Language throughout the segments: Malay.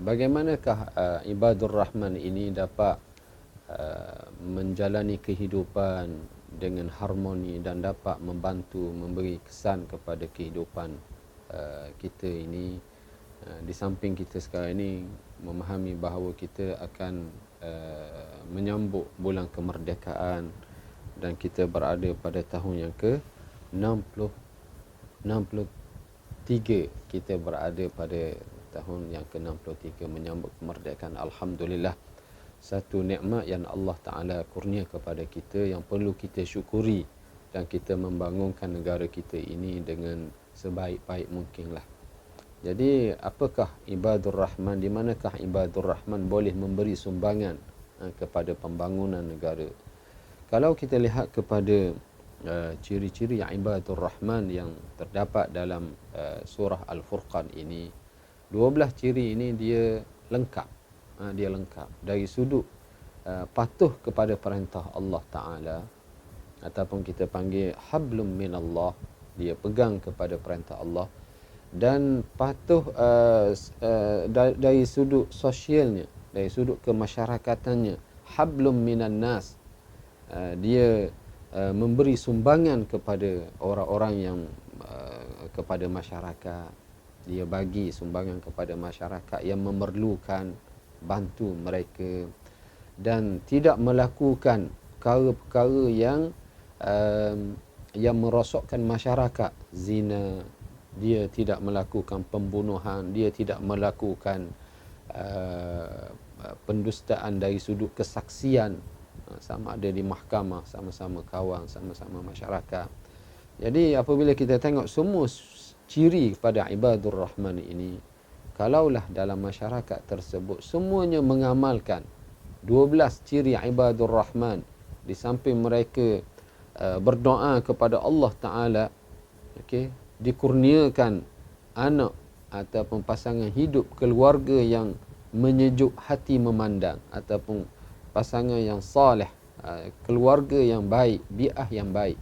Bagaimanakah ibadur rahman ini dapat menjalani kehidupan dengan harmoni dan dapat membantu memberi kesan kepada kehidupan kita ini, di samping kita sekarang ini memahami bahawa kita akan menyambut bulan kemerdekaan dan kita berada pada tahun yang ke 60 63, kita berada pada tahun yang ke-63 menyambut kemerdekaan. Alhamdulillah, satu nikmat yang Allah Ta'ala kurnia kepada kita yang perlu kita syukuri, dan kita membangunkan negara kita ini dengan sebaik-baik mungkinlah. Jadi apakah ibadur rahman, di manakah ibadur rahman boleh memberi sumbangan kepada pembangunan negara? Kalau kita lihat kepada ciri-ciri ibadur rahman yang terdapat dalam surah Al-Furqan ini, 12 ciri ini dia lengkap. Dia lengkap dari sudut patuh kepada perintah Allah Ta'ala, ataupun kita panggil hablum minallah, dia pegang kepada perintah Allah, dan patuh dari sudut sosialnya, dari sudut kemasyarakatannya, hablum minan nas, dia memberi sumbangan kepada orang-orang yang kepada masyarakat, dia bagi sumbangan kepada masyarakat yang memerlukan, bantu mereka, dan tidak melakukan perkara-perkara yang merosakkan masyarakat. Zina, dia tidak melakukan pembunuhan, dia tidak melakukan pendustaan dari sudut kesaksian, sama ada di mahkamah, sama-sama kawan, sama-sama masyarakat. Jadi apabila kita tengok semua ciri pada ibadur rahman ini, kalaulah dalam masyarakat tersebut semuanya mengamalkan 12 ciri ibadur rahman, di samping mereka berdoa kepada Allah Ta'ala, okay, dikurniakan anak ataupun pasangan hidup, keluarga yang menyejuk hati memandang, ataupun pasangan yang saleh, keluarga yang baik, bi'ah yang baik,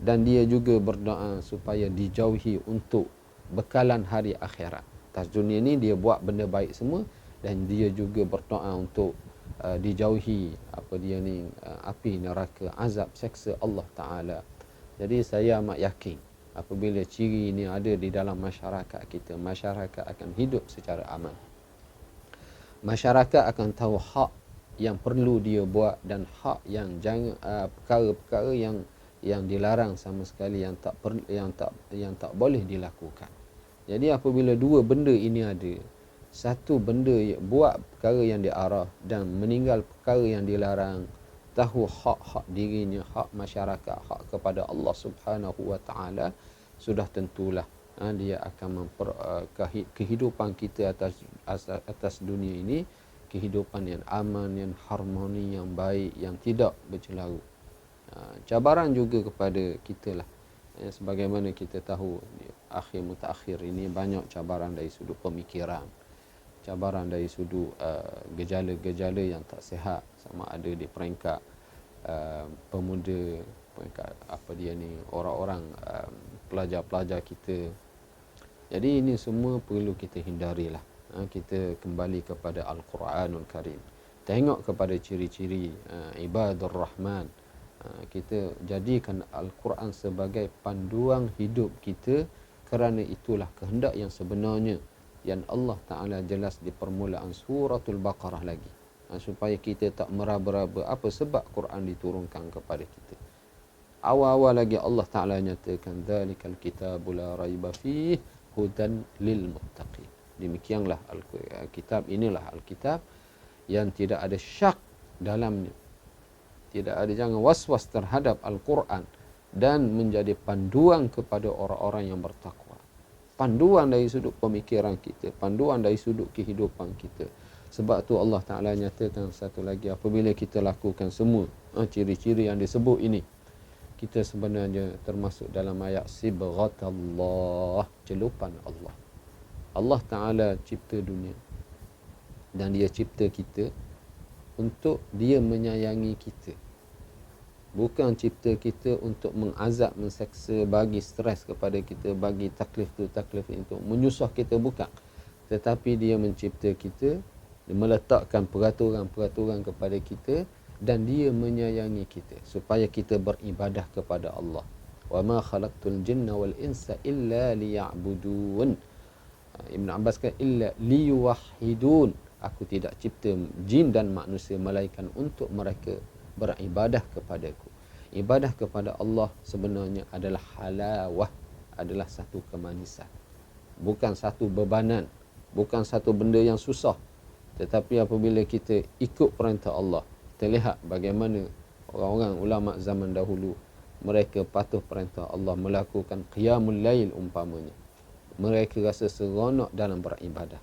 dan dia juga berdoa supaya dijauhi untuk bekalan hari akhirat. Atas dunia ni dia buat benda baik semua, dan dia juga berdoa untuk dijauhi api neraka, azab seksa Allah Ta'ala. Jadi saya amat yakin apabila ciri ini ada di dalam masyarakat kita, masyarakat akan hidup secara aman. Masyarakat akan tahu hak yang perlu dia buat dan hak yang jangan, perkara-perkara yang dilarang sama sekali, yang tak boleh dilakukan. Jadi apabila dua benda ini ada, satu benda buat perkara yang diarah dan meninggal perkara yang dilarang, tahu hak-hak dirinya, hak masyarakat, hak kepada Allah Subhanahu wa Ta'ala, sudah tentulah dia akan kehidupan kita atas dunia ini, kehidupan yang aman, yang harmoni, yang baik, yang tidak bercelaru. Cabaran juga kepada kita lah, sebagaimana kita tahu di akhir mutakhir ini banyak cabaran dari sudut pemikiran, cabaran dari sudut gejala-gejala yang tak sihat, sama ada di peringkat pemuda, peringkat orang-orang pelajar-pelajar kita. Jadi ini semua perlu kita hindarilah. Kita kembali kepada Al-Quranul Karim, tengok kepada ciri-ciri ibadur rahman, kita jadikan Al-Quran sebagai panduan hidup kita, kerana itulah kehendak yang sebenarnya yang Allah Ta'ala jelas di permulaan suratul Baqarah lagi, supaya kita tak meraba-raba apa sebab Quran diturunkan kepada kita. Awal-awal lagi Allah Ta'ala nyatakan dzalikal kitabu la raiba fihi hudan lil muttaqin. Demikianlah Alkitab, inilah Alkitab yang tidak ada syak dalamnya, tidak ada, jangan was-was terhadap Al-Quran, dan menjadi panduan kepada orang-orang yang bertakwa, panduan dari sudut pemikiran kita, panduan dari sudut kehidupan kita. Sebab tu Allah Ta'ala nyatakan satu lagi, apabila kita lakukan semua ciri-ciri yang disebut ini, kita sebenarnya termasuk dalam ayat sibghatallah, celupan Allah. Allah Ta'ala cipta dunia, dan dia cipta kita untuk dia menyayangi kita. Bukan cipta kita untuk mengazab, menseksa, bagi stres kepada kita, bagi taklif tu taklif itu, menyusah kita, bukan. tetapi dia mencipta kita, dia meletakkan peraturan-peraturan kepada kita, dan dia menyayangi kita supaya kita beribadah kepada Allah. Wa ma khalaqtul jinna wal insa illa liya'budun. Ibn Abbas kata illa liyuwahhidun. Aku tidak cipta jin dan manusia melainkan untuk mereka beribadah kepadaku. Ibadah kepada Allah sebenarnya adalah halawah, adalah satu kemanisan. Bukan satu bebanan, bukan satu benda yang susah. Tetapi apabila kita ikut perintah Allah, kita lihat bagaimana orang-orang ulama zaman dahulu, mereka patuh perintah Allah, melakukan qiyamul lail umpamanya. Mereka rasa seronok dalam beribadah.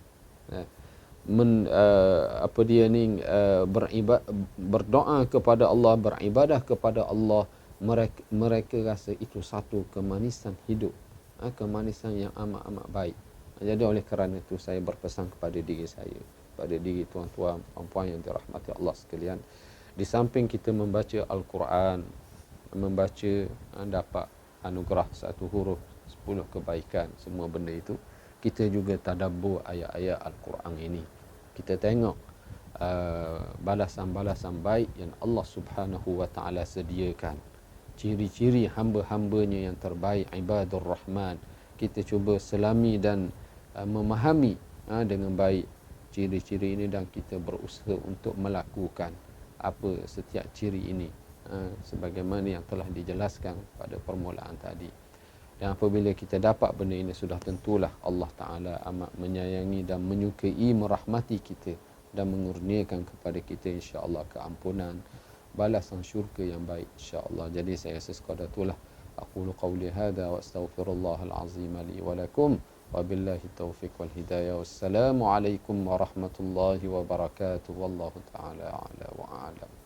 Berdoa kepada Allah, beribadah kepada Allah, mereka rasa itu satu kemanisan hidup, kemanisan yang amat-amat baik. Jadi oleh kerana itu saya berpesan kepada diri saya, pada diri tuan-tuan, puan-puan yang dirahmati Allah sekalian, di samping kita membaca Al-Quran, membaca dapat anugerah satu huruf 10 kebaikan, semua benda itu, kita juga tadabbur ayat-ayat Al-Quran ini. Kita tengok balasan-balasan baik yang Allah Subhanahu wa taala sediakan, ciri-ciri hamba-hambanya yang terbaik, ibadur rahman. Kita cuba selami dan memahami dengan baik ciri-ciri ini, dan kita berusaha untuk melakukan apa setiap ciri ini sebagaimana yang telah dijelaskan pada permulaan tadi. Dan apabila kita dapat benda ini, sudah tentulah Allah Ta'ala amat menyayangi dan menyukai, merahmati kita dan mengurniakan kepada kita insya-Allah keampunan, balasan syurga yang baik insya-Allah. Jadi saya rasa sekadar itulah. Aqulu qawli hadha wa astaghfirullahal azim li wa lakum. Wabillahi taufiq wal hidayah. Wassalamu alaikum warahmatullahi wabarakatuh. Wallahu ta'ala a'la wa a'lam.